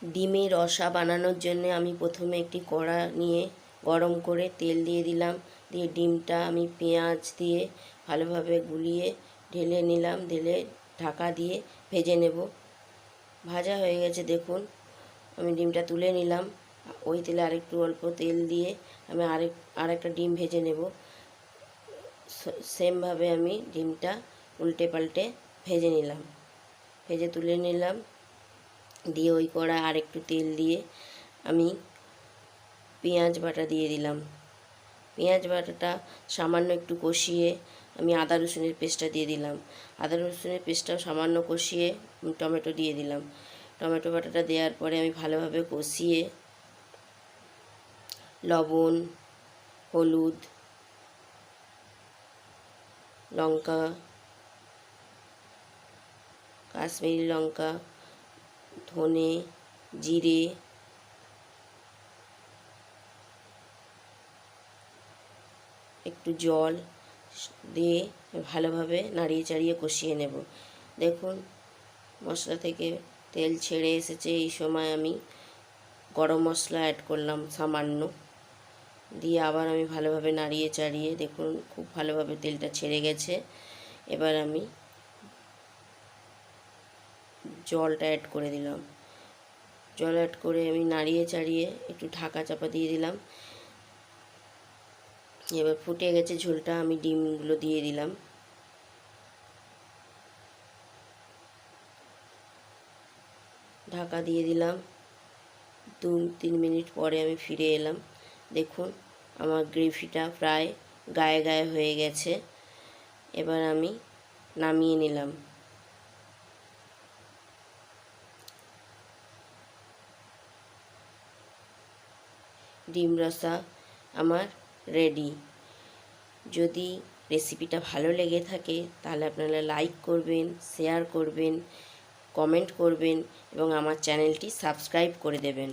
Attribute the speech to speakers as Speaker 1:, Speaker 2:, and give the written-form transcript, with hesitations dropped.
Speaker 1: ডিমের রসা বানানোর জন্য আমি প্রথমে একটি কড়া নিয়ে গরম করে তেল দিয়ে দিলাম, দিয়ে ডিমটা আমি পেঁয়াজ দিয়ে ভালোভাবে গুলিয়ে ঢেলে নিলাম, ঢেলে ঢাকা দিয়ে ভেজে নেব। ভাজা হয়ে গেছে দেখুন, আমি ডিমটা তুলে নিলাম। ওই তেলে আরেকটু অল্প তেল দিয়ে আমি আরেকটা ডিম ভেজে নেব। সেমভাবে আমি ডিমটা উল্টে পাল্টে ভেজে নিলাম, ভেজে তুলে নিলাম। দিয়ে ওই কড়ায় আরেকটু তেল দিয়ে আমি পেঁয়াজ বাটা দিয়ে দিলাম। পেঁয়াজ বাটাটা সামান্য একটু কষিয়ে আমি আদা রসুনের পেস্টটা দিয়ে দিলাম। আদা রসুনের পেস্টটাও সামান্য কষিয়ে টমেটো দিয়ে দিলাম। টমেটো বাটাটা দেওয়ার পরে আমি ভালোভাবে কষিয়ে লবণ, হলুদ, লঙ্কা, কাশ্মীরি লঙ্কা, ধনে, জিরে, একটু জল দিয়ে ভালোভাবে নাড়িয়ে চাড়িয়ে কষিয়ে নেব। দেখুন মশলা থেকে তেল ছেড়ে এসেছে। এই সময় আমি গরম মশলা অ্যাড করলাম সামান্য, দিয়ে আবার আমি ভালোভাবে নাড়িয়ে চাড়িয়ে দেখুন খুব ভালোভাবে তেলটা ছেড়ে গেছে। এবার আমি জলটা অ্যাড করে দিলাম। জল অ্যাড করে আমি নাড়িয়ে চাড়িয়ে একটু ঢাকা চাপা দিয়ে দিলাম। এবার ফুটে গেছে ঝোলটা, আমি ডিমগুলো দিয়ে দিলাম। ঢাকা দিয়ে দিলাম। 2-3 মিনিট পরে আমি ফিরে এলাম। দেখুন আমার গ্রেভিটা প্রায় গায়ে গায়ে হয়ে গেছে। এবার আমি নামিয়ে নিলাম। ডিম রসা আমার রেডি। যদি রেসিপিটা ভালো লেগে থাকে তাহলে আপনারা লাইক করবেন, শেয়ার করবেন, কমেন্ট করবেন এবং আমার চ্যানেলটি সাবস্ক্রাইব করে দেবেন।